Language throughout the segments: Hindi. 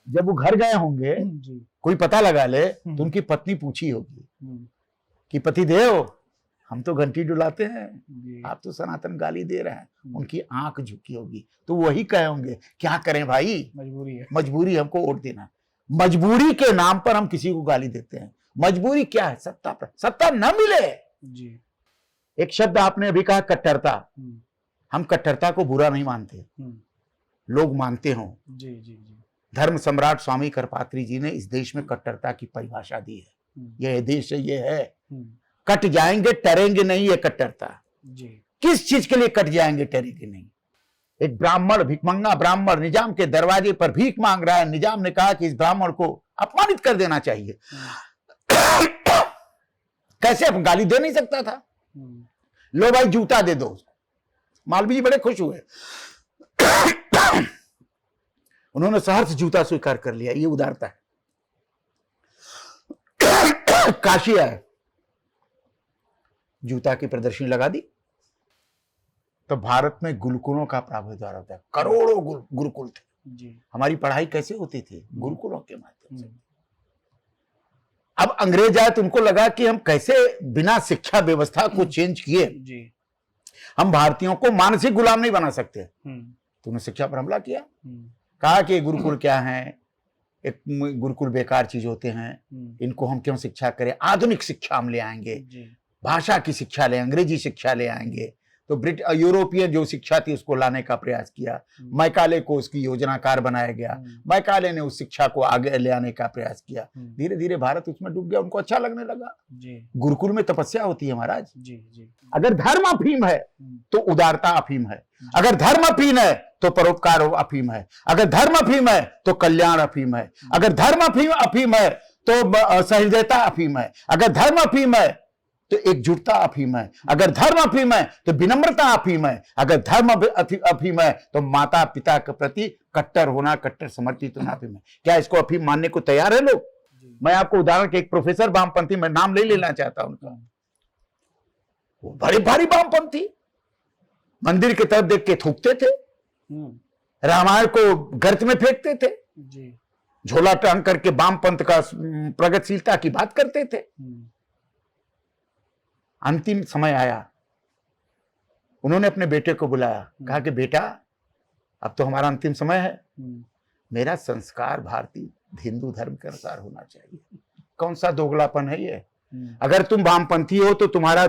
जब वो घर गए होंगे, कोई पता लगा ले तो उनकी पत्नी पूछी होगी कि पति देव, हम तो घंटी डुलाते हैं, आप तो सनातन गाली दे रहे हैं। उनकी आंख झुकी होगी, तो वही कहे होंगे क्या करें भाई, मजबूरी है, मजबूरी, हमको वोट देना। मजबूरी के नाम पर हम किसी को गाली देते हैं। मजबूरी क्या है? सत्ता पर, सत्ता न मिले जी। एक शब्द आपने अभी कहा, कट्टरता। हम कट्टरता को बुरा नहीं मानते, लोग मानते हो जी जी जी। धर्म सम्राट स्वामी करपात्री जी ने इस देश में कट्टरता की परिभाषा दी है। यह देश है, ये है, कट जाएंगे टरेंगे नहीं, ये कट्टरता जी। किस चीज के लिए कट जाएंगे टरेंगे नहीं? एक ब्राह्मण, भिखमंगा ब्राह्मण निजाम के दरवाजे पर भीख मांग रहा है। निजाम ने कहा कि इस ब्राह्मण को अपमानित कर देना चाहिए। कैसे? अब गाली दे नहीं सकता था। लो भाई जूता दे दो। मालवीय जी बड़े खुश हुए, उन्होंने सहर्ष जूता स्वीकार कर लिया। ये उदारता है। काशी आए, जूता की प्रदर्शनी लगा दी। तो भारत में गुरुकुलों का प्रावधान होता है, करोड़ों गुरुकुल थे जी। हमारी पढ़ाई कैसे होती थी? गुरुकुलों के माध्यम से। अब अंग्रेज आए तो उनको लगा कि हम कैसे बिना शिक्षा व्यवस्था को चेंज किए जी, हम भारतीयों को मानसिक गुलाम नहीं बना सकते। तो उन्होंने शिक्षा पर हमला किया, कहा कि गुरुकुल क्या है, एक गुरुकुल बेकार चीज होते हैं, इनको हम क्यों शिक्षा करें? आधुनिक शिक्षा हम ले आएंगे, भाषा की शिक्षा ले, अंग्रेजी शिक्षा ले आएंगे। तो यूरोपियन जो शिक्षा थी उसको लाने का प्रयास किया। मैकाले को उसकी योजनाकार बनाया गया। मैकाले ने उस शिक्षा को आगे ले आने का प्रयास किया। धीरे धीरे भारत उसमें डूब गया, उनको अच्छा लगने लगा जी। गुरुकुल में तपस्या होती है महाराज जी जी। अगर धर्म अफीम है तो उदारता अफीम है, अगर धर्म अफीम है तो परोपकार अफीम है, अगर धर्म अफीम है तो कल्याण अफीम है, अगर धर्म अफीम है तो सहृदयता अफीम है, अगर धर्म अफीम है तो एकजुटता अफीम है, अगर धर्म अफीम है तो विनम्रता अफीम है, अगर धर्म अफीम है तो माता पिता के प्रति कट्टर होना, कट्टर समर्पित होना अफीम है। क्या इसको अफीम मानने को तैयार है लोग? मैं आपको उदाहरण के एक प्रोफेसर वामपंथी, मैं नाम नहीं लेना चाहता उनका, वो बड़े भारी वामपंथी, मंदिर की तरफ देख के थूकते थे, रामायण को गर्त में फेंकते थे, झोला टांग करके वामपंथ का प्रगतिशीलता की बात करते थे। अंतिम समय आया, उन्होंने अपने बेटे को बुलाया, कहा कि बेटा अब तो हमारा अंतिम समय है, मेरा संस्कार भारतीय हिंदू धर्म के अनुसार होना चाहिए। कौन सा दोगलापन है ये? अगर तुम वामपंथी हो तो तुम्हारा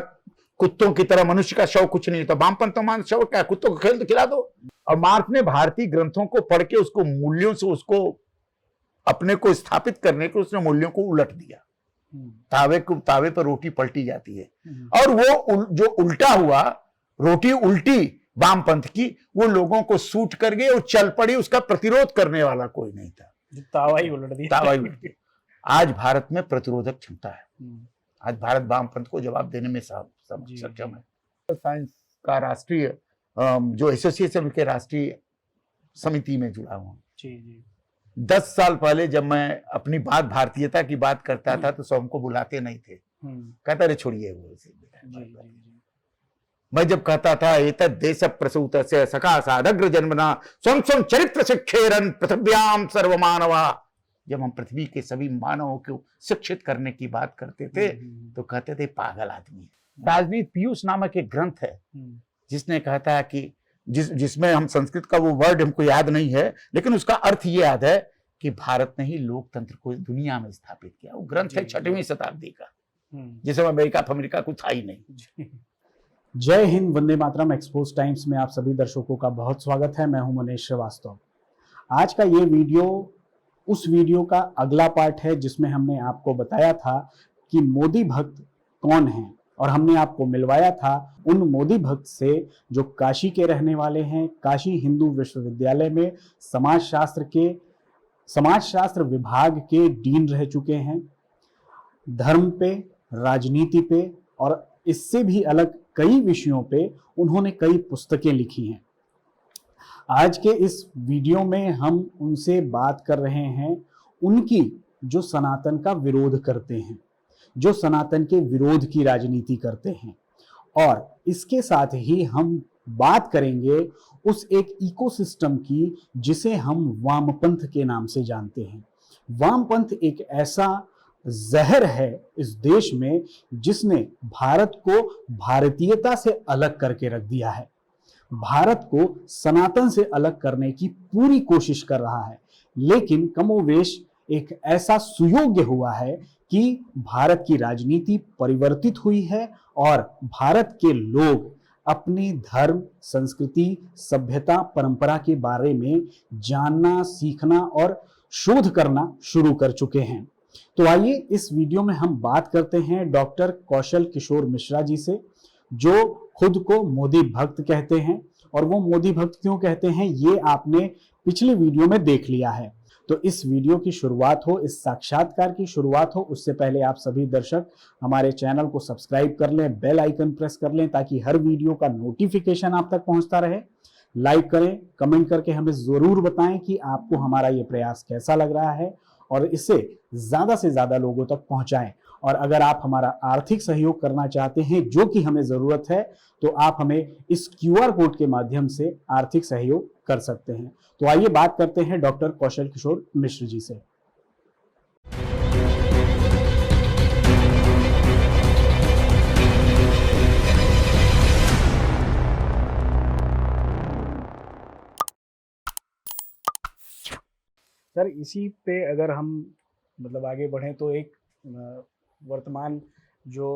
कुत्तों की तरह मनुष्य का शव कुछ नहीं, तो वामपंथ तो मान शव क्या, कुत्तों को खेल तो खिला दो। और मार्क्स ने भारतीय ग्रंथों को पढ़ के उसको मूल्यों से उसको अपने को स्थापित करने के उसने मूल्यों को उलट दिया। तावे पर रोटी पलटी जाती है, और वो जो उल्टा हुआ, रोटी उल्टी वामपंथ की, वो लोगों को सूट कर गई और चल पड़ी, उसका प्रतिरोध करने वाला कोई नहीं था, तावा ही उलट दिया, तावा ही उलट दिया। आज भारत में प्रतिरोधक क्षमता है, आज भारत वामपंथ को जवाब देने में सक्षम है। साइंस का राष्ट्रीय जो एसोसिएशन के राष्ट्रीय समिति में जुड़ा हुआ हूँ। 10 साल पहले जब मैं अपनी बात भारतीयता की बात करता था तो सबको बुलाते नहीं थे, कहता रे छोड़िए वो। मैं जब कहता था एतद् देश प्रसूतस्य सखा साधग्र जन्मना स्वयं स्वयं चरित्र शिक्षेरन पृथिव्याम सर्वमानवा, जब हम पृथ्वी के सभी मानवों को शिक्षित करने की बात करते थे तो कहते थे पागल आदमी। राजनीति पीयूष नामक एक ग्रंथ है जिसने कहता है कि जिसमें हम संस्कृत का वो वर्ड हमको याद नहीं है, लेकिन उसका अर्थ ये याद है कि भारत ने ही लोकतंत्र को दुनिया में स्थापित किया। वो ग्रंथ है 6वीं शताब्दी का, जिसमें अमेरिका कुछ था ही नहीं। जय हिंद, वंदे मातरम। एक्सपोज टाइम्स में आप सभी दर्शकों का बहुत स्वागत है। मैं हूं मनीष श्रीवास्तव। आज का ये वीडियो उस वीडियो का अगला पार्ट है जिसमें हमने आपको बताया था कि मोदी भक्त कौन है, और हमने आपको मिलवाया था उन मोदी भक्त से जो काशी के रहने वाले हैं, काशी हिंदू विश्वविद्यालय में समाजशास्त्र विभाग के डीन रह चुके हैं। धर्म पे, राजनीति पे और इससे भी अलग कई विषयों पे उन्होंने कई पुस्तकें लिखी हैं। आज के इस वीडियो में हम उनसे बात कर रहे हैं उनकी जो सनातन का विरोध करते हैं, जो सनातन के विरोध की राजनीति करते हैं, और इसके साथ ही हम बात करेंगे उस एक इकोसिस्टम की जिसे हम वामपंथ के नाम से जानते हैं। वामपंथ एक ऐसा जहर है इस देश में जिसने भारत को भारतीयता से अलग करके रख दिया है, भारत को सनातन से अलग करने की पूरी कोशिश कर रहा है, लेकिन कमोवेश एक ऐसा सुयोग्य हुआ है कि भारत की राजनीति परिवर्तित हुई है और भारत के लोग अपने धर्म, संस्कृति, सभ्यता, परंपरा के बारे में जानना, सीखना और शोध करना शुरू कर चुके हैं। तो आइए इस वीडियो में हम बात करते हैं डॉक्टर कौशल किशोर मिश्रा जी से, जो खुद को मोदी भक्त कहते हैं। और वो मोदी भक्त क्यों कहते हैं ये आपने पिछले वीडियो में देख लिया है। तो इस वीडियो की शुरुआत हो, इस साक्षात्कार की शुरुआत हो, उससे पहले आप सभी दर्शक हमारे चैनल को सब्सक्राइब कर लें, बेल आइकन प्रेस कर लें ताकि हर वीडियो का नोटिफिकेशन आप तक पहुंचता रहे। लाइक करें, कमेंट करके हमें जरूर बताएं कि आपको हमारा ये प्रयास कैसा लग रहा है और इसे ज्यादा से ज्यादा लोगों तक पहुंचाएं। और अगर आप हमारा आर्थिक सहयोग करना चाहते हैं, जो कि हमें जरूरत है, तो आप हमें इस QR कोड के माध्यम से आर्थिक सहयोग कर सकते हैं। तो आइए बात करते हैं डॉक्टर कौशल किशोर मिश्र जी से। सर, इसी पे अगर हम मतलब आगे बढ़ें तो एक वर्तमान जो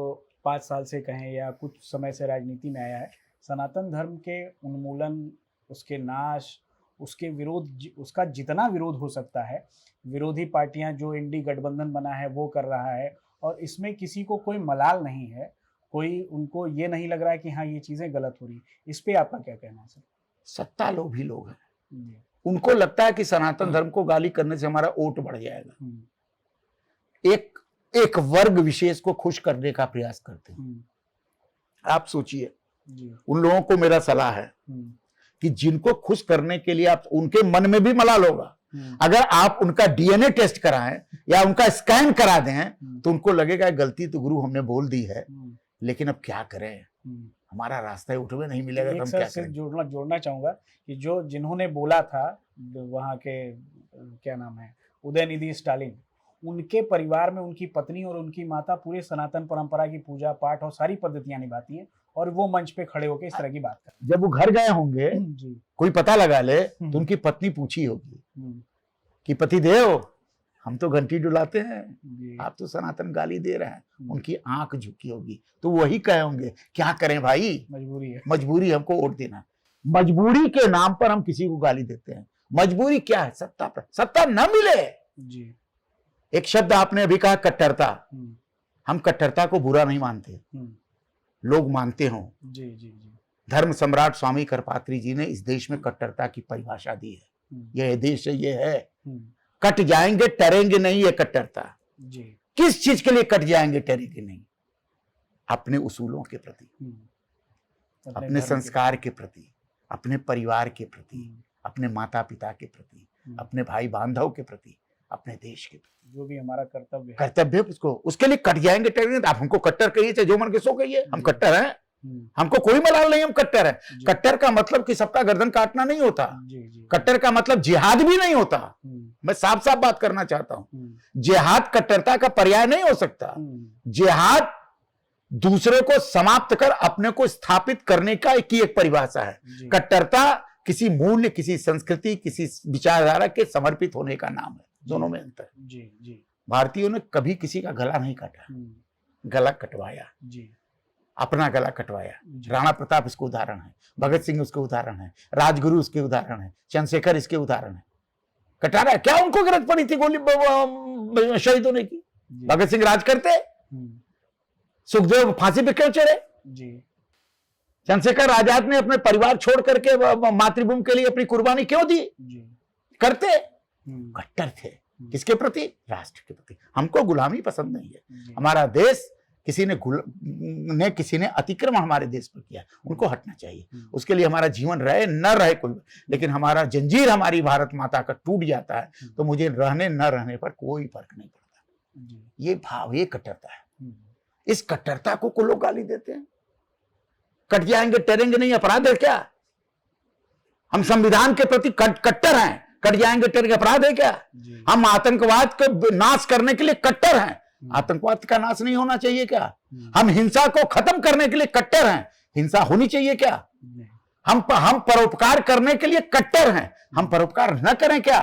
5 साल से कहें या कुछ समय से राजनीति में आया है, सनातन धर्म के उन्मूलन, उसके नाश, उसके विरोध, उसका जितना विरोध हो सकता है, विरोधी पार्टियां जो इंडी गठबंधन बना है वो कर रहा है और इसमें किसी को कोई मलाल नहीं है, कोई उनको ये नहीं लग रहा है कि हाँ ये चीज़ें गलत हो रही। इस पे आपका क्या कहना है सर? सत्ता लोभी लोग हैं, उनको लगता है कि सनातन धर्म को गाली करने से हमारा वोट बढ़ जाएगा। एक वर्ग विशेष को खुश करने का प्रयास करते हैं। आप सोचिए, उन लोगों को मेरा सलाह है कि जिनको खुश करने के लिए आप, उनके मन में भी मलाल होगा, अगर आप उनका DNA टेस्ट कराएं या उनका स्कैन करा दें तो उनको लगेगा गलती तो गुरु हमने बोल दी है, लेकिन अब क्या करें, हमारा रास्ता ही उठवे नहीं मिलेगा तो हम क्या करें। जोड़ना चाहूंगा कि जो जिन्होंने बोला था वहाँ के क्या नाम है, उदयनिधि स्टालिन, उनके परिवार में उनकी पत्नी और उनकी माता पूरे सनातन परंपरा की पूजा पाठ और सारी पद्धतियां निभाती हैं और वो मंच पे खड़े होकर इस तरह की बात करते। जब वो घर गए होंगे, कोई पता लगा ले तो उनकी पत्नी पूछी होगी कि पति देव, हम तो घंटी डुलाते हैं, आप तो सनातन गाली दे रहे हैं। उनकी आंख झुकी होगी तो वही कहे होंगे क्या करें भाई, मजबूरी है, मजबूरी हमको वोट देना। मजबूरी के नाम पर हम किसी को गाली देते हैं। मजबूरी क्या है? सत्ता न मिले जी। एक शब्द आपने अभी कहा, कट्टरता। हम कट्टरता को बुरा नहीं मानते, लोग मानते हो। जी जी जी। धर्म सम्राट स्वामी करपात्री जी ने इस देश में कट्टरता की परिभाषा दी है। यह देश है, ये है, कट जाएंगे टरेंगे नहीं, ये कट्टरता जी। किस चीज के लिए कट जाएंगे टरेंगे नहीं? अपने उसूलों के प्रति, अपने संस्कार के प्रति, अपने परिवार के प्रति, अपने माता पिता के प्रति, अपने भाई बांधव के प्रति, अपने देश के प्रति, जो भी हमारा कर्तव्य है उसको, उसके लिए कट जाएंगे टरेंगे। आप हमको कट्टर कहिए चाहे जो मन के सो कहिए, हम कट्टर हैं, हमको कोई मलाल नहीं, हम कट्टर हैं। कट्टर का मतलब कि सबका गर्दन काटना नहीं होता, कट्टर का मतलब जिहाद भी नहीं होता। मैं साफ साफ बात करना चाहता हूं, जिहाद कट्टरता का पर्याय नहीं हो सकता। जिहाद दूसरे को समाप्त कर अपने को स्थापित करने का एक परिभाषा है। कट्टरता किसी मूल्य, किसी संस्कृति, किसी विचारधारा के समर्पित होने का नाम है। दोनों में अंतर जी जी। भारतीयों ने कभी किसी का गला नहीं काटा, गला कटवाया जी, अपना गला कटवाया। राणा प्रताप इसको उदाहरण है, भगत सिंह उसके उदाहरण है, राजगुरु उसके उदाहरण है, चंद्रशेखर इसके उदाहरण है। कटारा क्या उनको जरूरत पड़ी थी गोली शहीद होने की? भगत सिंह राज करते, सुखदेव फांसी पे क्यों चढ़े जी? चंद्रशेखर आजाद ने अपने परिवार छोड़ करके मातृभूमि के लिए अपनी कुर्बानी क्यों दी जी? करते, कट्टर थे। किसके प्रति? राष्ट्र के प्रति। हमको गुलामी पसंद नहीं है। हमारा देश किसी ने किसी ने अतिक्रमण हमारे देश पर किया, उनको हटना चाहिए। उसके लिए हमारा जीवन रहे न रहे कोई, लेकिन हमारा जंजीर हमारी भारत माता का टूट जाता है तो मुझे रहने न रहने पर कोई फर्क नहीं पड़ता। ये भाव, ये कट्टरता है। इस कट्टरता को लोग गाली देते हैं। कट जाएंगे टेरेंगे नहीं अपराध है क्या? हम संविधान के प्रति कट्टर हैं, कट जाएंगे टेरेंगे अपराध है क्या? हम आतंकवाद को नाश करने के लिए कट्टर हैं, आतंकवाद का नाश नहीं होना चाहिए क्या? हम हिंसा को खत्म करने के लिए कट्टर हैं, हिंसा होनी चाहिए क्या? हम परोपकार करने के लिए कट्टर हैं, हम परोपकार न करें क्या?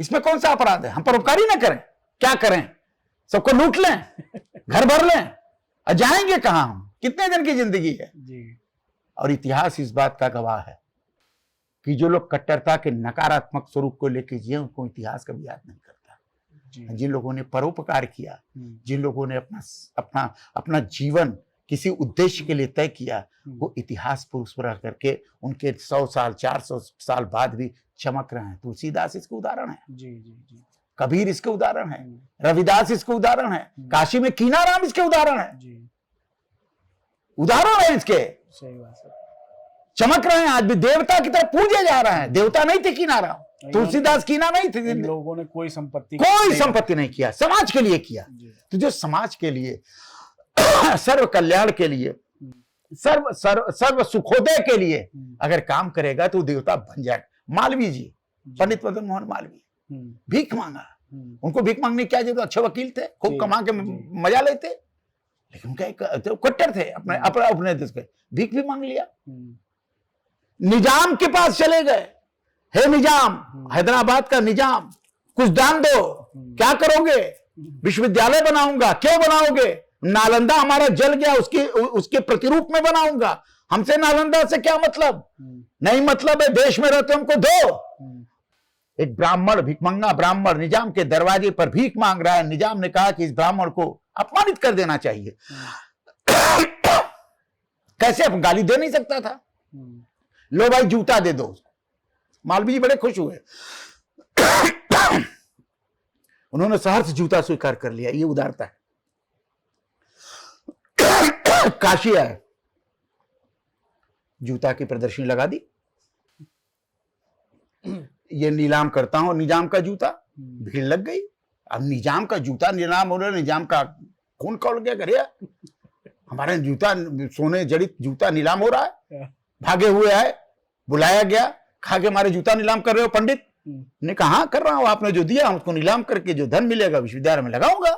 इसमें कौन सा अपराध है? हम परोपकार ही ना करें, क्या करें? सबको लूट लें, घर भर लें, और जाएंगे कहां? हम कितने दिन की जिंदगी है? और इतिहास इस बात का गवाह है कि जो लोग कट्टरता के नकारात्मक स्वरूप को लेकर जिए उनको इतिहास कभी याद नहीं करता। जिन लोगों ने परोपकार किया, जिन लोगों ने अपना जीवन किसी उद्देश्य के लिए तय किया, वो इतिहास पुरुष पर करके उनके 100 साल 400 साल बाद भी चमक रहे हैं। तुलसीदास इसके उदाहरण है, कबीर इसके उदाहरण है, रविदास इसके उदाहरण है, काशी में कीनाराम इसके उदाहरण है, उदाहरण है इसके। सही बात है। चमक रहे हैं, आज भी देवता की तरफ पूजे जा रहे हैं। देवता नहीं थे कीनाराम, तुलसीदास कीना नहीं थे। लोगों ने कोई संपत्ति नहीं किया, समाज के लिए किया। तो जो समाज के लिए, सर्व कल्याण के लिए, सर्व सुखोदय के लिए अगर काम करेगा तो देवता बन जाएगा। मालवीय जी, पंडित मदन मोहन मालवीय, भीख मांगा। उनको भीख मांगने की क्या जरूरत? अच्छे वकील थे, खूब कमा के मजा लेते, लेकिन उनका कट्टर थे, अपने देश के, भीख भी मांग लिया। निजाम के पास चले गए, हे निजाम, हैदराबाद का निजाम, कुछ दान दो। क्या करोगे? विश्वविद्यालय बनाऊंगा। क्यों बनाओगे? नालंदा हमारा जल गया, उसके प्रतिरूप में बनाऊंगा। हमसे नालंदा से क्या मतलब? नहीं मतलब है, देश में रहते हमको दो। एक ब्राह्मण, भिखमंगा ब्राह्मण निजाम के दरवाजे पर भीख मांग रहा है। निजाम ने कहा कि इस ब्राह्मण को अपमानित कर देना चाहिए। कैसे? अब गाली दे नहीं सकता था। लो भाई जूता दे दो। मालवीय जी बड़े खुश हुए, उन्होंने सहर्ष जूता स्वीकार कर लिया। ये उदारता है। काशी आए, जूता की प्रदर्शनी लगा दी। ये नीलाम करता हूं निजाम का जूता, भीड़ लग गई। अब निजाम का जूता नीलाम हो रहा है, निजाम का खून खौल गया। करे हमारे जूता, सोने जड़ित जूता नीलाम हो रहा है। भागे हुए आए, बुलाया गया, कहा कि हमारे जूता नीलाम कर रहे हो पंडित? ने कहा हाँ कर रहा हूं, आपने जो दिया उसको नीलाम करके जो धन मिलेगा विश्वविद्यालय में लगाऊंगा।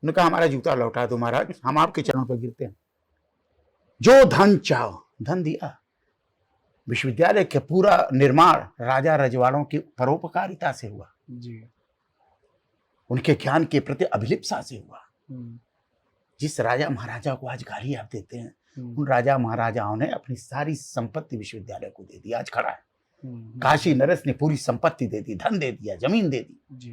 ने कहा हमारा जूता लौटा दो महाराज, हम आपके चरणों पर गिरते हैं। जो धन चाहो, धन दिया। विश्वविद्यालय के पूरा निर्माण राजा रजवाड़ों की परोपकारिता से हुआ, उनके ज्ञान के प्रति अभिलिप्सा से हुआ। जिस राजा महाराजा को आज गाली आप देते हैं, उन राजा महाराजाओं ने अपनी सारी संपत्ति विश्वविद्यालय को दे दी। आज खड़ा है, काशी नरेश ने पूरी संपत्ति दे दी, धन दे दिया, जमीन दे दी।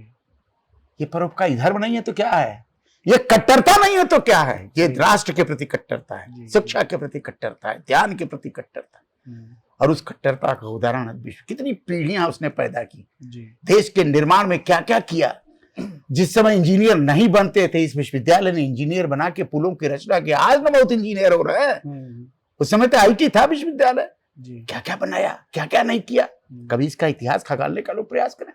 ये परोपकारी धर्म नहीं है तो क्या है? ये कट्टरता नहीं है तो क्या है? ये राष्ट्र के प्रति कट्टरता है, शिक्षा के प्रति कट्टरता है, ध्यान के प्रति कट्टरता है। और उस कट्टरता का उदाहरण विश्व, कितनी पीढ़ियां उसने पैदा की, देश के निर्माण में क्या क्या किया। जिस समय इंजीनियर नहीं बनते थे, इस विश्वविद्यालय ने इंजीनियर बना के पुलों की रचना की। आज ना बहुत इंजीनियर हो रहे हैं, उस समय तो आईटी था विश्वविद्यालय। क्या क्या बनाया, क्या क्या नहीं किया। कभी इसका इतिहास खंगालने का लोग प्रयास करें।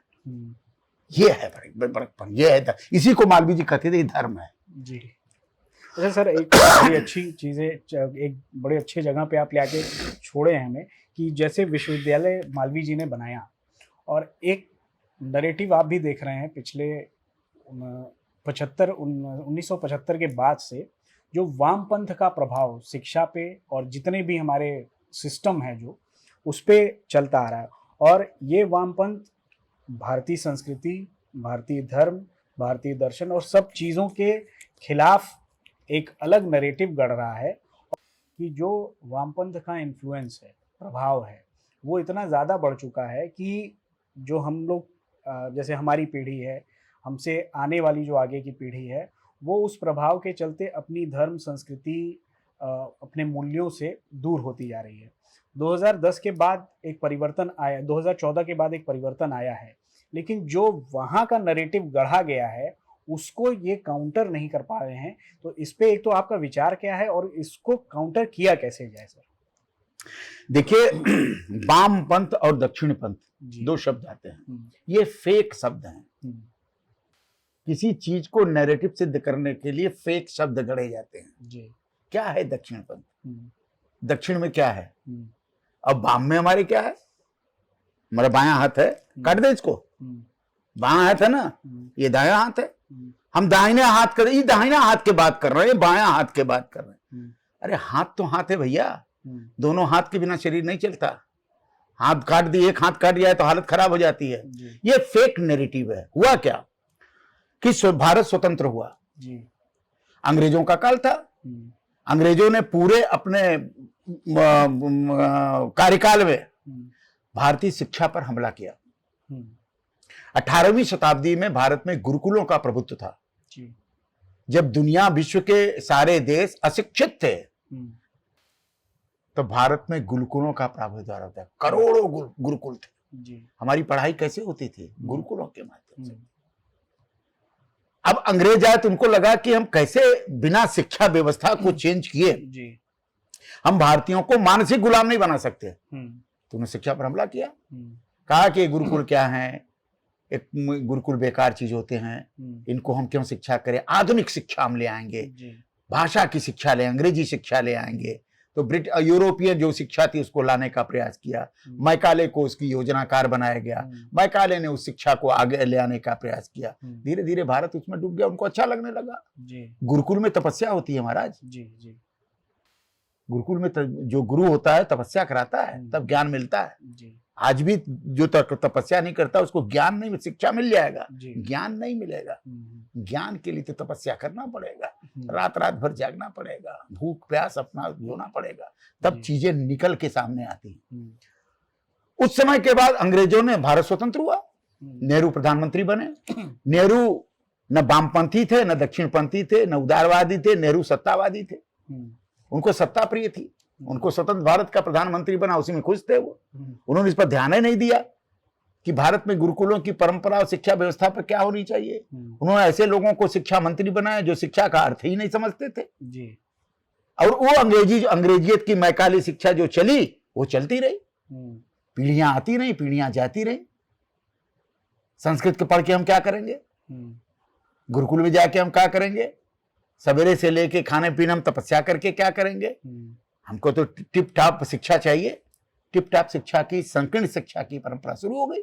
ये है बड़कपन, ये है, इसी को मालवीय जी कहते थे धर्म है। जी अच्छा सर, एक बड़ी अच्छी चीजें, एक बड़े अच्छे जगह पे आप ले आके छोड़े हैं हमें, कि जैसे विश्वविद्यालय मालवीय जी ने बनाया, और एक नरेटिव आप भी देख रहे हैं पिछले 1975 के बाद से जो वामपंथ का प्रभाव शिक्षा पे और जितने भी हमारे सिस्टम है जो उस पे चलता आ रहा है। और ये वामपंथ भारतीय संस्कृति, भारतीय धर्म, भारतीय दर्शन और सब चीज़ों के खिलाफ एक अलग नरेटिव गढ़ रहा है कि जो वामपंथ का इन्फ्लुएंस है, प्रभाव है, वो इतना ज़्यादा बढ़ चुका है कि जो हम लोग, जैसे हमारी पीढ़ी है, हमसे आने वाली जो आगे की पीढ़ी है, वो उस प्रभाव के चलते अपनी धर्म, संस्कृति, अपने मूल्यों से दूर होती जा रही है। 2010 के बाद एक परिवर्तन आया, 2014 के बाद एक परिवर्तन आया है, लेकिन जो वहाँ का नरेटिव गढ़ा गया है उसको ये काउंटर नहीं कर पा रहे हैं। तो इस पे एक तो आपका विचार क्या है और इसको काउंटर किया कैसे जाए सर? देखिए, वामपंथ और दक्षिणपंथ दो शब्द आते हैं, ये फेक शब्द हैं। किसी चीज को नैरेटिव सिद्ध करने के लिए फेक शब्द गढ़े जाते हैं। क्या है दक्षिणपंथ? दक्षिण में क्या है, अब वाम में हमारे क्या है, हमारा बायां हाथ है, काट दे इसको, बायां हाथ है ना, ये दायां हाथ है, हम दाहिने हाथ कर, ये दाहिना हाथ के बात कर रहे हैं, बायां हाथ के बात कर रहे हैं। अरे हाथ तो हाथ है भैया, दोनों हाथ के बिना शरीर नहीं चलता। हाथ काट दिए, एक हाथ काट दिया है तो हालत खराब हो जाती है। ये फेक नैरेटिव है। हुआ क्या कि भारत स्वतंत्र हुआ, अंग्रेजों का काल था, अंग्रेजों ने पूरे अपने कार्यकाल में भारतीय शिक्षा पर हमला किया। 18वीं शताब्दी में भारत में गुरुकुलों का प्रभुत्व था। जब दुनिया, विश्व के सारे देश अशिक्षित थे, तो भारत में गुरुकुलों का प्रावधान होता है। करोड़ों गुरुकुल थे। हमारी पढ़ाई कैसे होती थी? गुरुकुलों के माध्यम से। अब अंग्रेज आए तो उनको लगा कि हम कैसे बिना शिक्षा व्यवस्था को चेंज किए हम भारतीयों को मानसिक गुलाम नहीं बना सकते। तो उन्होंने शिक्षा पर हमला किया, कहा कि गुरुकुल क्या है, एक गुरुकुल बेकार चीज होते हैं, इनको हम क्यों शिक्षा करें, आधुनिक शिक्षा हम ले आएंगे, भाषा की शिक्षा ले, अंग्रेजी शिक्षा ले आएंगे। तो यूरोपियन जो शिक्षा थी उसको लाने का प्रयास किया। मैकाले को उसकी योजनाकार बनाया गया, मैकाले ने उस शिक्षा को आगे ले आने का प्रयास किया। धीरे धीरे भारत उसमें डूब गया, उनको अच्छा लगने लगा। गुरुकुल में तपस्या होती है महाराज, गुरुकुल में जो गुरु होता है तपस्या कराता है, तब ज्ञान मिलता है। आज भी जो तपस्या नहीं करता उसको ज्ञान नहीं, शिक्षा मिल जाएगा, ज्ञान नहीं मिलेगा। ज्ञान के लिए तो तपस्या करना पड़ेगा, रात रात भर जागना पड़ेगा, भूख प्यास अपना होना पड़ेगा, तब चीजें निकल के सामने आती हैं। उस समय के बाद अंग्रेजों ने, भारत स्वतंत्र हुआ, नेहरू प्रधानमंत्री बने। नेहरू न वामपंथी थे, न दक्षिणपंथी थे, न उदारवादी थे, नेहरू सत्तावादी थे। उनको सत्ता प्रिय थी, उनको स्वतंत्र भारत का प्रधानमंत्री बना, उसी में खुश थे वो। उन्होंने इस पर ध्यान ही नहीं दिया कि भारत में गुरुकुलों की परंपरा और शिक्षा व्यवस्था पर क्या होनी चाहिए। उन्होंने ऐसे लोगों को शिक्षा मंत्री बनाया जो शिक्षा का अर्थ ही नहीं समझते थे। और वो अंग्रेजियत की मैकाली शिक्षा जो चली वो चलती रही, पीढ़ियां आती रही, पीढ़ियां जाती रही। संस्कृत के पढ़ के हम क्या करेंगे, गुरुकुल में जाके हम क्या करेंगे, सवेरे से लेके खाने पीने हम तपस्या करके क्या करेंगे। हमको तो टिप टाप शिक्षा चाहिए। टिप टाप शिक्षा की, संकीर्ण शिक्षा की परंपरा शुरू हो गई।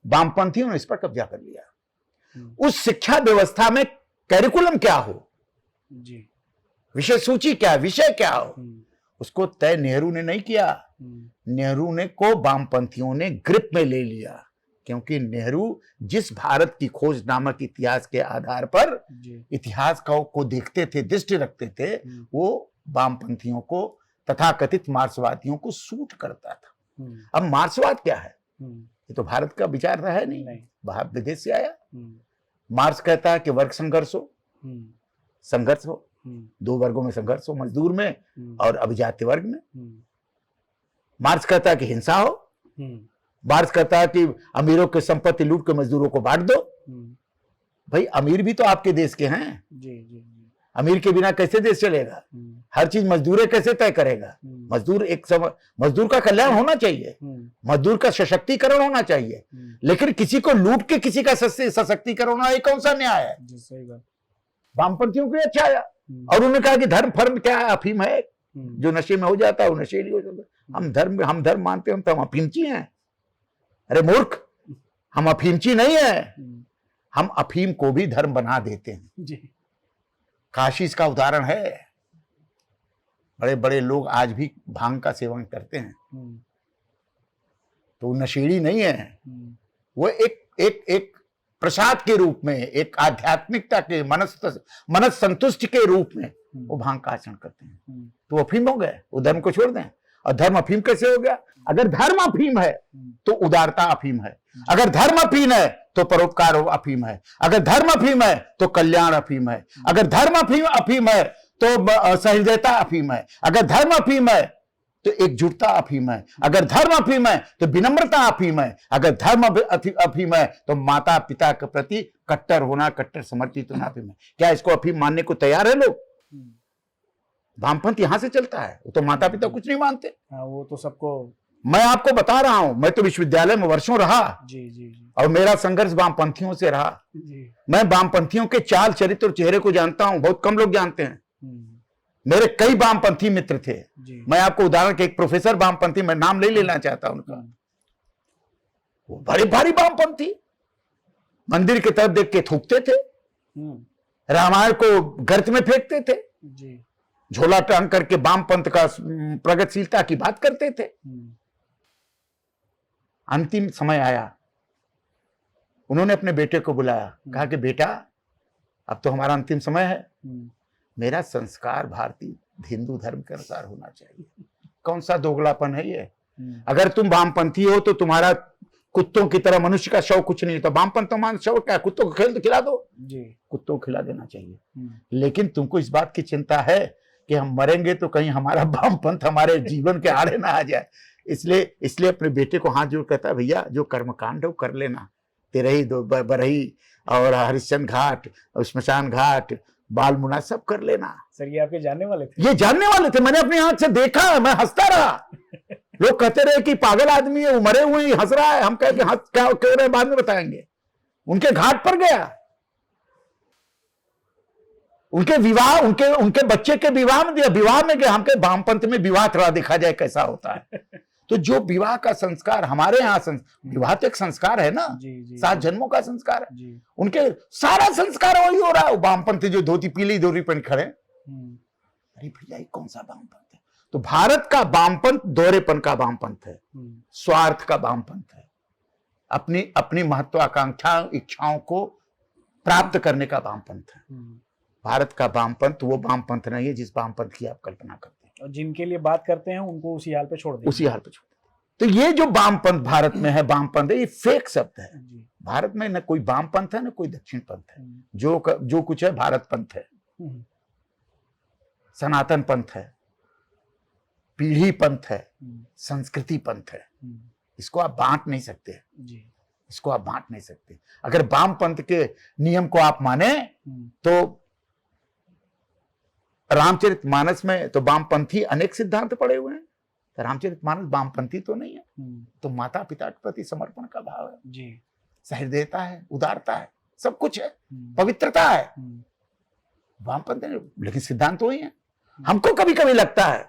वामपंथियों ने इस पर कब्जा कर लिया। उस शिक्षा व्यवस्था में कैरिकुलम क्या हो, विषय सूची क्या, विषय क्या हो, उसको तय नेहरू ने नहीं किया। नेहरू ने को वामपंथियों ने ग्रिप में ले लिया, क्योंकि नेहरू जिस भारत की खोज नामक इतिहास के आधार पर इतिहास को देखते थे, दृष्टि रखते थे, वो वामपंथियों को, तथाकथित मार्क्सवादियों को सूट करता था। अब मार्क्सवाद क्या है, ये तो भारत का विचार रहा है नहीं, बाहर विदेश से आया। मार्क्स कहता है कि वर्ग संघर्ष हो, संघर्ष हो, दो वर्गों में संघर्ष हो, मजदूर में और अभिजात्य वर्ग में। मार्क्स कहता है कि हिंसा हो, मार्क्स कहता है कि अमीरों की संपत्ति लूट के मजदूरों को बांट दो। भाई अमीर भी तो आपके देश के हैं, अमीर के बिना कैसे देश चलेगा? हर चीज मजदूर कैसे तय करेगा? मजदूर का कल्याण होना चाहिए, मजदूर का सशक्तिकरण होना चाहिए, लेकिन किसी को लूट के किसी का सशक्तिकरण होना, ये कौन सा न्याय है? वामपंथियों को अच्छा आया और उन्होंने कहा कि धर्म फर्म क्या है, अफीम है, जो नशे में हो जाता है वो नशेली हो जाता है। हम धर्म मानते हैं, तो हम अफीमची हैं। अरे मूर्ख, हम अफीमची नहीं है, हम अफीम को भी धर्म बना देते हैं। काशी इसका उदाहरण है। बड़े बड़े लोग आज भी भांग का सेवन करते हैं, तो नशेड़ी नहीं है, वो एक प्रसाद के रूप में, एक आध्यात्मिकता के मनस संतुष्टि के रूप में वो भांग का आचरण करते हैं। तो अफीम हो गए, वो धर्म को छोड़ दें। और धर्म अफीम कैसे हो गया? अगर धर्म अफीम है तो उदारता अफीम है, अगर धर्म अफीम है तो परोपकार अफीम है, अगर धर्म अफीम है तो कल्याण अफीम है, अगर धर्म अफीम है तो सहृदयता अफीम है, अगर धर्म अफीम है तो एकजुटता अफीम है, अगर धर्म अफीम है तो विनम्रता अफीम है, अगर धर्म अफीम है तो माता पिता के प्रति कट्टर होना, कट्टर समर्पित होना अफीम है। क्या इसको अफीम मानने को तैयार है लोग? वामपंथ यहां से चलता है, वो तो माता पिता कुछ नहीं मानते। वो तो सबको, मैं आपको बता रहा हूं, मैं तो विश्वविद्यालय में वर्षों रहा और मेरा संघर्ष वामपंथियों से रहा। मैं वामपंथियों के चाल चरित्र और चेहरे को जानता हूं, बहुत कम लोग जानते हैं। मेरे कई वामपंथी मित्र थे। जी। मैं आपको उदाहरण के एक प्रोफेसर वामपंथी, मैं नाम नहीं लेना चाहता उनका, वो बड़े भारी वामपंथी, मंदिर की तरफ देख के थूकते थे, रामायण को गर्त में फेंकते थे जी। झोला टांग करके वामपंथ का प्रगतिशीलता की बात करते थे। अंतिम समय आया, उन्होंने अपने बेटे को बुलाया, कहा कि बेटा अब तो हमारा अंतिम समय है, मेरा संस्कार भारतीय हिंदू धर्म के अनुसार होना चाहिए। कौन सा दोगलापन है ये? अगर तुम वामपंथी हो तो तुम्हारा कुत्तों की तरह मनुष्य का शव कुछ नहीं, तो वामपंथ तो मान शव क्या, कुत्तों को खेल तो खिला दो जी, कुत्तों को खिला देना चाहिए। लेकिन तुमको इस बात की चिंता है कि हम मरेंगे तो कहीं हमारा वामपंथ हमारे जीवन के आड़े ना आ जाए, इसलिए अपने बेटे को हाथ जोड़ कहता है, भैया जो कर्मकांड हो कर लेना, तेरही दो बरही और हरिश्चंद्र घाट और श्मशान घाट बाल मुना सब कर लेना। सर ये आपके जानने वाले थे? ये जानने वाले थे, मैंने अपनी आंख से देखा, मैं हंसता रहा। लोग कहते रहे कि पागल आदमी है, वो मरे हुए ही हंस रहा है। हम कह के हंस क्या कह रहे बाद में बताएंगे। उनके घाट पर गया, उनके विवाह, उनके बच्चे के विवाह में दिया, विवाह में गया। हमके वामपंथ में विवाह थोड़ा देखा जाए कैसा होता है। तो जो विवाह का संस्कार हमारे यहाँ, विवाह तो एक संस्कार है ना, 7 जन्मों का संस्कार है, उनके सारा संस्कार वही हो रहा है। वामपंथी जो धोती पीली धोती पहन खड़े, अरे भैया ये कौन सा वामपंथ है? तो भारत का वामपंथ दोहरेपन का वामपंथ है, स्वार्थ का वामपंथ है, अपनी महत्वाकांक्षा इच्छाओं को प्राप्त करने का वामपंथ है। भारत का वामपंथ वो वामपंथ नहीं है जिस वामपंथ की आप कल्पना करते हैं, और जिनके लिए बात करते हैं उनको उसी हाल पे छोड़ देते, उसी हाल पे छोड़ देते। तो ये जो वामपंथ भारत में है, वामपंथ है, ये फेक शब्द है। भारत में न कोई वामपंथ है न कोई दक्षिण पंथ है, जो कुछ है भारत पंथ है, सनातन पंथ है, पीढ़ी पंथ है, संस्कृति पंथ है। इसको आप बांट नहीं सकते, इसको आप बांट नहीं सकते। अगर वामपंथ के नियम को आप माने तो रामचरितमानस में तो वामपंथी अनेक सिद्धांत पड़े हुए हैं, तो रामचरितमानस वामपंथी तो नहीं है। तो माता पिता के प्रति समर्पण का भाव है जी, सहृदयता है, उदारता है, सब कुछ है, पवित्रता है, वामपंथ नहीं, लेकिन सिद्धांत तो वही है। हमको कभी कभी लगता है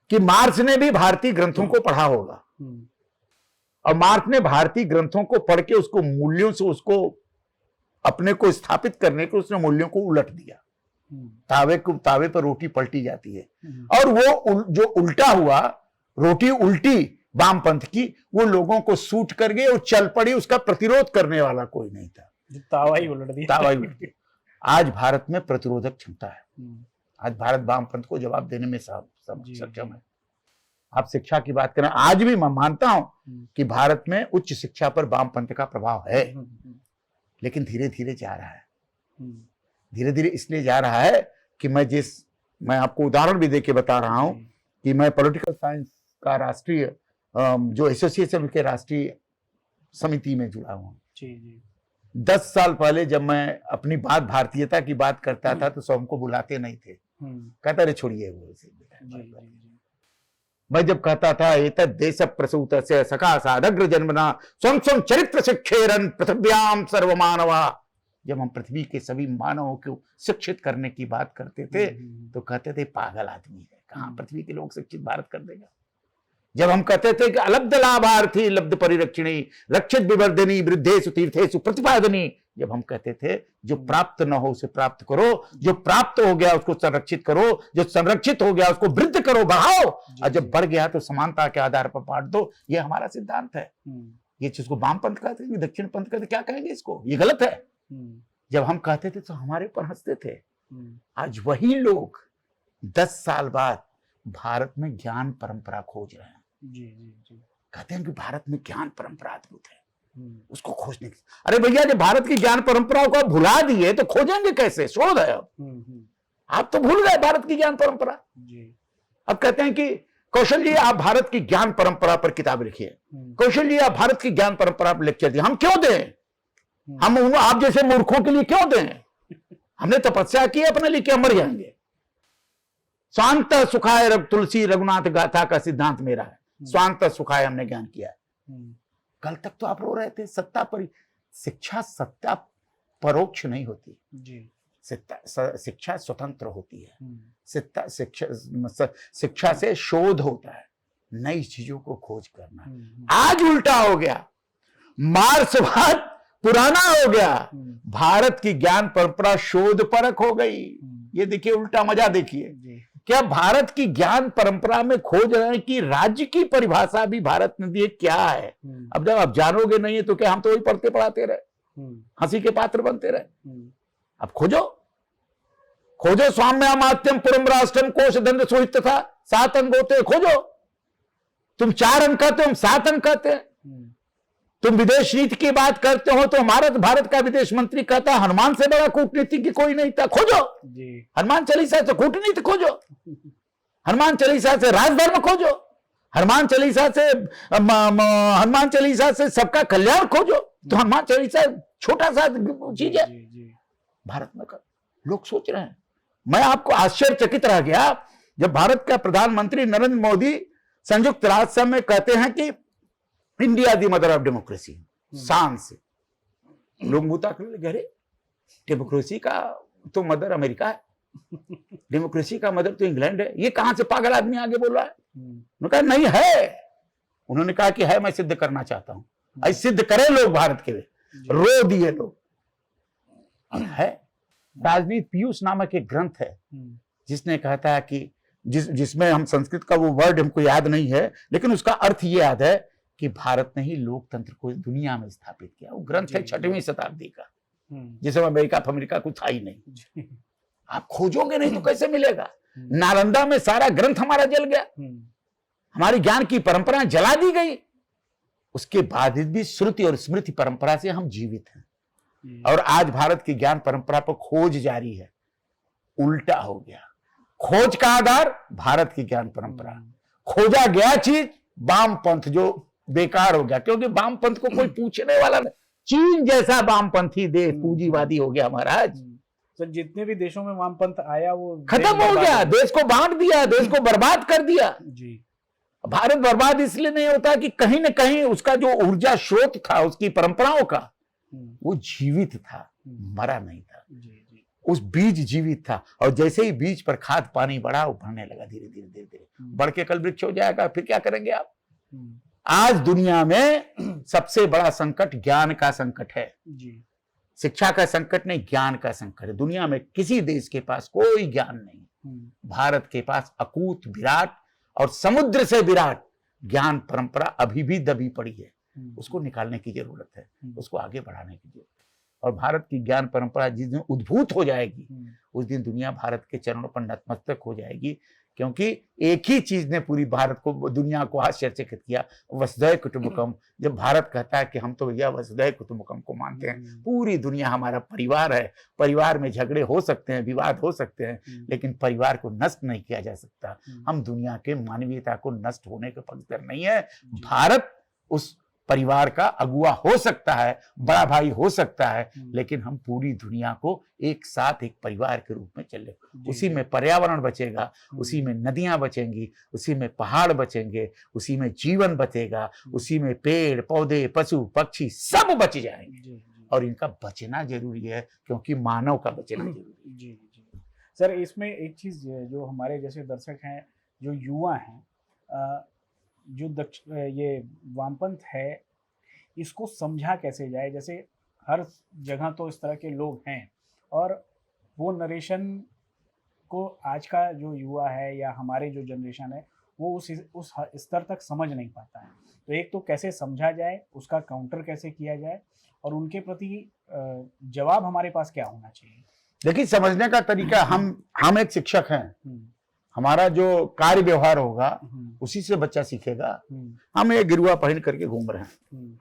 कि मार्क्स ने भी भारतीय ग्रंथों को पढ़ा होगा, और मार्क्स ने भारतीय ग्रंथों को पढ़ के उसको मूल्यों से उसको अपने को स्थापित करने के उसने मूल्यों को उलट दिया। तावे पर रोटी पलटी जाती है, और वो जो उल्टा हुआ, रोटी उल्टी वामपंथ की, वो लोगों को सूट कर गई और चल पड़ी, उसका प्रतिरोध करने वाला कोई नहीं था, तावा ही उलट दिया, तावा ही उलट दिया। आज भारत में प्रतिरोधक क्षमता है, आज भारत वामपंथ को जवाब देने में सक्षम है। आप शिक्षा की बात करें, आज भी मैं मानता हूं कि भारत में उच्च शिक्षा पर वामपंथ का प्रभाव है, लेकिन धीरे धीरे जा रहा है। धीरे धीरे इसलिए जा रहा है कि मैं आपको उदाहरण भी देके बता रहा हूं कि मैं पॉलिटिकल साइंस का राष्ट्रीय जो एसोसिएशन के राष्ट्रीय समिति में जुड़ा हुआ हूं। 10 साल पहले जब मैं अपनी बात भारतीयता की बात करता था तो सब हमको बुलाते नहीं थे, कहता रहे छोड़िए वो। मैं जब कहता था एतद् देश प्रसूतस्य सखा सादग्र जन्मना स्वं स्वं चरित्र शिक्षेरन पृथिव्याम सर्वमानवा, जब हम पृथ्वी के सभी मानवों को शिक्षित करने की बात करते थे तो कहते थे पागल आदमी है, कहां पृथ्वी के लोग शिक्षित भारत कर देगा। जब हम कहते थे कि अलब्ध लाभार्थी लब्ध परिरक्षणी रक्षित विवर्धनी वृद्धेषु तीर्थेषु प्रतिपादनी, जब हम कहते थे जो प्राप्त न हो उसे प्राप्त करो, जो प्राप्त हो गया उसको संरक्षित करो, जो संरक्षित हो गया उसको वृद्ध करो, बढ़ाओ, और जब बढ़ गया तो समानता के आधार पर बांट दो, ये हमारा सिद्धांत है। ये चीज को वामपंथ कहते हैं, दक्षिण पंथ कहते, क्या कहेंगे इसको, ये गलत है। जब हम कहते थे तो हमारे पर हंसते थे। आज वही लोग 10 साल बाद भारत में ज्ञान परंपरा खोज रहे हैं। कहते हैं कि भारत में ज्ञान परंपरा अद्भुत है, उसको खोजने की। अरे भैया जब भारत की ज्ञान परंपराओं को भुला दिए तो खोजेंगे कैसे? शोध है अब। आप तो भूल गए भारत की ज्ञान परंपरा। अब कहते हैं कि कौशल जी आप भारत की ज्ञान परंपरा पर किताब लिखिए, कौशल जी आप भारत की ज्ञान परंपरा पर लेक्चर दिए। हम क्यों दें? हम आप जैसे मूर्खों के लिए क्यों दें? हमने तपस्या की अपने लिए, क्या मर जाएंगे? स्वांत सुखाय तुलसी रघुनाथ गाथा का सिद्धांत मेरा है, स्वांत सुखाय हमने ज्ञान किया है। कल तक तो आप रो रहे थे शिक्षा सत्ता परोक्ष नहीं होती जी। शिक्षा स्वतंत्र होती है, शिक्षा से शोध होता है, नई चीजों को खोज करना। आज उल्टा हो गया, मार्क्सवाद पुराना हो गया, भारत की ज्ञान परंपरा शोध परक हो गई। ये देखिए उल्टा मजा देखिए, क्या भारत की ज्ञान परंपरा में खोज रहे हैं कि राज्य की परिभाषा भी भारत ने दी क्या है। अब जब आप जानोगे नहीं है तो क्या हम तो वही पढ़ते पढ़ाते रहे, हंसी के पात्र बनते रहे। अब खोजो खोजो, स्वाम्यामात्यम पुरम राष्ट्रम कोश दंड सोहित था, 7 अंक होते हैं, खोजो। तुम 4 अंक कहते हो, हम 7 अंक कहते हैं। तुम विदेश नीति की बात करते हो तो हमारा भारत का विदेश मंत्री कहता है हनुमान से बड़ा कूटनीतिज्ञ कोई नहीं था। खोजो हनुमान चालीसा से कूटनीति खोजो, हनुमान चालीसा से राजधर्म खोजो, हनुमान चालीसा से सबका कल्याण खोजो। तो हनुमान चालीसा छोटा सा चीज है, भारत में कर लोग सोच रहे हैं। मैं आपको आश्चर्यचकित रह गया जब भारत का प्रधानमंत्री नरेंद्र मोदी संयुक्त राष्ट्र संघ में कहते हैं कि India the mother of democracy, शान से लोग मुता करने लगे, अरे डेमोक्रेसी का तो मदर अमेरिका है, डेमोक्रेसी का मदर तो इंग्लैंड है, ये कहां से पागल आदमी आगे बोल रहा है। उन्होंने कहा नहीं है, उन्होंने कहा कि है, मैं सिद्ध करना चाहता हूं। आज सिद्ध करें लोग भारत के, रो दिए लोग। है राजनीति पीयूष नामक एक ग्रंथ है जिसने कहता है कि जिसमें हम संस्कृत का वो वर्ड हमको याद नहीं है, लेकिन उसका अर्थ ये याद है कि भारत ने ही लोकतंत्र को दुनिया में स्थापित किया। वो ग्रंथ है 6वीं शताब्दी का, जिसमें अमेरिका कुछ था ही नहीं। आप खोजोगे नहीं तो कैसे मिलेगा। नालंदा में सारा ग्रंथ हमारा जल गया, हमारी ज्ञान की परंपरा जला दी गई। उसके बाद भी श्रुति और स्मृति परंपरा से हम जीवित हैं, और आज भारत की ज्ञान परंपरा पर खोज जारी है। उल्टा हो गया, खोज का आधार भारत की ज्ञान परंपरा, खोजा गया चीज वामपंथ जो बेकार हो गया, क्योंकि वामपंथ को कोई पूछने वाला नहीं। चीन जैसा वामपंथी देश पूंजीवादी हो गया महाराज। तो जितने भी देशों में वामपंथ आया वो खत्म हो गया, देश को बांट दिया, देश को बर्बाद कर दिया जी। भारत बर्बाद इसलिए नहीं होता कि कहीं ना कहीं उसका जो ऊर्जा स्रोत था, उसकी परंपराओं का, वो जीवित था, मरा नहीं था। उस बीज जीवित था, और जैसे ही बीज पर खाद पानी बढ़ा, वो बढ़ने लगा धीरे धीरे धीरे धीरे, बढ़ के कल वृक्ष हो जाएगा। फिर क्या करेंगे आप। आज दुनिया में सबसे बड़ा संकट ज्ञान का संकट है जी। शिक्षा का संकट नहीं, ज्ञान का संकट है। दुनिया में किसी देश के पास कोई ज्ञान नहीं, भारत के पास अकूत विराट और समुद्र से विराट ज्ञान परंपरा अभी भी दबी पड़ी है। उसको निकालने की जरूरत है, उसको आगे बढ़ाने की जरूरत है। और भारत की ज्ञान परंपरा जिस दिन उद्भूत हो जाएगी, उस दिन दुनिया भारत के चरणों पर नतमस्तक हो जाएगी। क्योंकि एक ही चीज ने पूरी भारत को, दुनिया को आश्चर्यचकित किया, वसुधैव कुटुंबकम। जब भारत कहता है कि हम तो भैया वसुधैव कुटुंबकम को मानते हैं, पूरी दुनिया हमारा परिवार है, परिवार में झगड़े हो सकते हैं, विवाद हो सकते हैं, लेकिन परिवार को नष्ट नहीं किया जा सकता। हम दुनिया के मानवीयता को नष्ट होने के पक्षधर नहीं है। भारत उस परिवार का अगुआ हो सकता है, बड़ा भाई हो सकता है, लेकिन हम पूरी दुनिया को एक साथ एक परिवार के रूप में चले। उसी में पर्यावरण बचेगा, उसी में नदियां बचेंगी, उसी में पहाड़ बचेंगे, उसी में जीवन बचेगा, उसी में पेड़ पौधे पशु पक्षी सब बच जाएंगे। और इनका बचना जरूरी है, क्योंकि मानव का बचना जरूरी है। जी जी सर, इसमें एक चीज जो हमारे जैसे दर्शक हैं, जो युवा हैं, जो ये वामपंथ है, इसको समझा कैसे जाए। जैसे हर जगह तो इस तरह के लोग हैं, और वो नरेशन को आज का जो युवा है या हमारे जो जनरेशन है, वो उस स्तर तक समझ नहीं पाता है। तो एक तो कैसे समझा जाए, उसका काउंटर कैसे किया जाए, और उनके प्रति जवाब हमारे पास क्या होना चाहिए। देखिए, समझने का तरीका, हम एक शिक्षक हैं, हमारा जो कार्य व्यवहार होगा उसी से बच्चा सीखेगा। हम ये गिरुआ पहन करके घूम रहे हैं,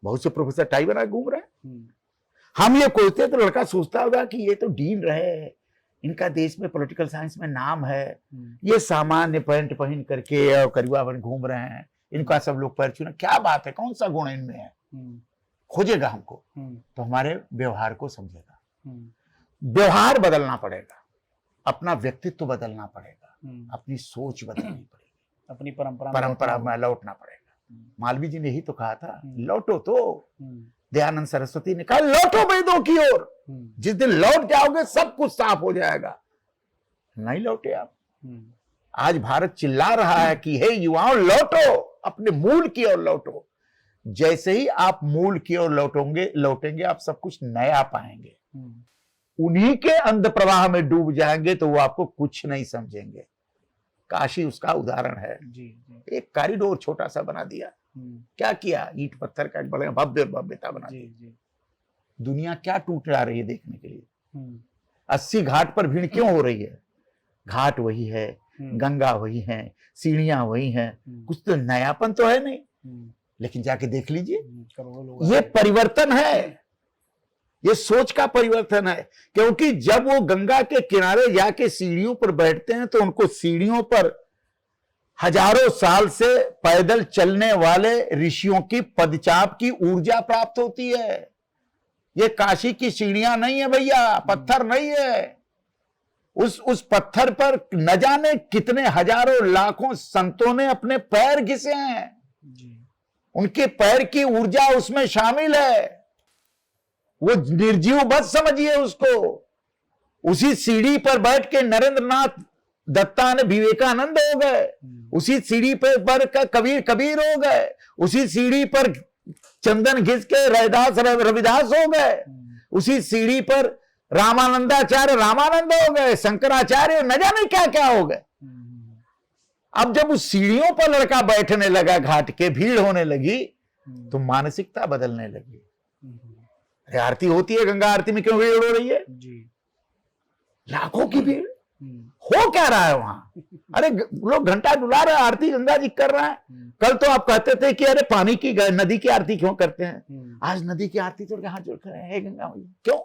बहुत से प्रोफेसर टाई बना घूम रहे हैं। हम ये खोजते तो लड़का सोचता होगा कि ये तो डीन रहे, इनका देश में पॉलिटिकल साइंस में नाम है, ये सामान्य पैंट पहन करके और करिवा बन घूम रहे हैं, इनका सब लोग पैर छूना, क्या बात है, कौन सा गुण इनमें है। खोजेगा हमको, तो हमारे व्यवहार को समझेगा। व्यवहार बदलना पड़ेगा, अपना व्यक्तित्व बदलना पड़ेगा, अपनी सोच बदलनी पड़ेगी, अपनी परंपरा में लौटना पड़ेगा। मालवीय जी ने ही तो कहा था, लौटो तो दयानंद सरस्वती ने कहा लौटो वेदों की ओर, जिस दिन लौट जाओगे सब कुछ साफ हो जाएगा। नहीं लौटे आप। आज भारत चिल्ला रहा है कि हे युवाओं लौटो, अपने मूल की ओर लौटो। जैसे ही आप मूल की ओर लौटेंगे आप सब कुछ नया पाएंगे। उन्हीं के अंध प्रवाह में डूब जाएंगे तो वो आपको कुछ नहीं समझेंगे। काशी उसका उदाहरण है। एक कॉरिडोर छोटा सा बना दिया, क्या किया, ईंट पत्थर का एक बड़ा भव्य भव्यता बना दी। दुनिया क्या टूट जा रही है देखने के लिए। 80 घाट पर भीड़ क्यों हो रही है? घाट वही है, गंगा वही है, सीढ़ियां वही हैं, कुछ तो नयापन तो है नहीं। लेकिन जाके देख लीजिए, ये परिवर्तन है, ये सोच का परिवर्तन है। क्योंकि जब वो गंगा के किनारे जाके सीढ़ियों पर बैठते हैं तो उनको सीढ़ियों पर हजारों साल से पैदल चलने वाले ऋषियों की पदचाप की ऊर्जा प्राप्त होती है। ये काशी की सीढ़ियां नहीं है भैया, पत्थर नहीं है। उस पत्थर पर न जाने कितने हजारों लाखों संतों ने अपने पैर घिसे हैं। उनके पैर की ऊर्जा उसमें शामिल है। वो निर्जीव मत समझिए उसको। उसी सीढ़ी पर बैठ के नरेंद्रनाथ दत्ता ने विवेकानंद हो गए, उसी सीढ़ी पर कबीर हो गए, उसी सीढ़ी पर चंदन घिस के रविदास हो गए, उसी सीढ़ी पर रामानंदाचार्य रामानंद हो गए, शंकराचार्य न जाने क्या क्या हो गए। अब जब उस सीढ़ियों पर लड़का बैठने लगा, घाट के भीड़ होने लगी तो मानसिकता बदलने लगी। अरे आरती होती है, गंगा आरती में क्यों भीड़ हो रही है? लाखों की भीड़ हो क्या रहा है वहां? अरे लोग घंटा डुला रहे हैं, आरती गंगा जी कर रहे हैं। कल तो आप कहते थे कि अरे पानी की नदी की आरती क्यों करते हैं? आज नदी की आरती तो हाथ जोड़ कर हे गंगा मैया। क्यों?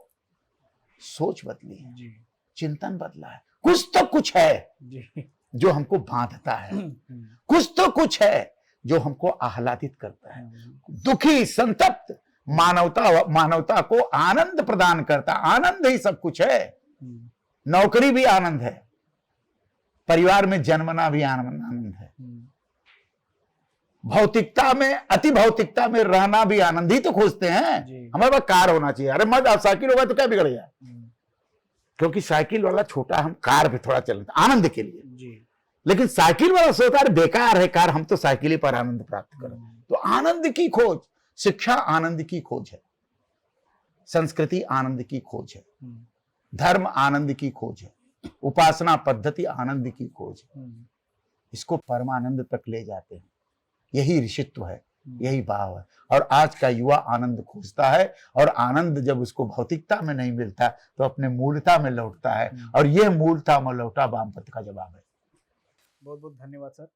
सोच बदली है, चिंतन बदला है। कुछ तो कुछ है जो हमको बांधता है, कुछ तो कुछ है जो हमको आह्लादित करता है। दुखी संतप्त मानवता को आनंद प्रदान करता। आनंद ही सब कुछ है। नौकरी भी आनंद है, परिवार में जन्मना भी आनंद है, भौतिकता में अति भौतिकता में रहना भी आनंद ही तो खोजते हैं। हमारे पास कार होना चाहिए। अरे मत, आप साइकिल होगा तो क्या बिगड़ गया? क्योंकि साइकिल वाला छोटा, हम कार पे थोड़ा चलते आनंद के लिए। लेकिन साइकिल वाला सोचता है बेकार है कार, हम तो साइकिल ही पर आनंद प्राप्त करें। तो आनंद की खोज, शिक्षा आनंद की खोज है, संस्कृति आनंद की खोज है, धर्म आनंद की खोज है, उपासना पद्धति आनंद की खोज है। इसको परमानंद तक ले जाते हैं। यही ऋषित्व है, यही भाव है। और आज का युवा आनंद खोजता है, और आनंद जब उसको भौतिकता में नहीं मिलता तो अपने मूलता में लौटता है। और यह मूलता में लौटा वामपंथ का जवाब है। बहुत बहुत धन्यवाद सर।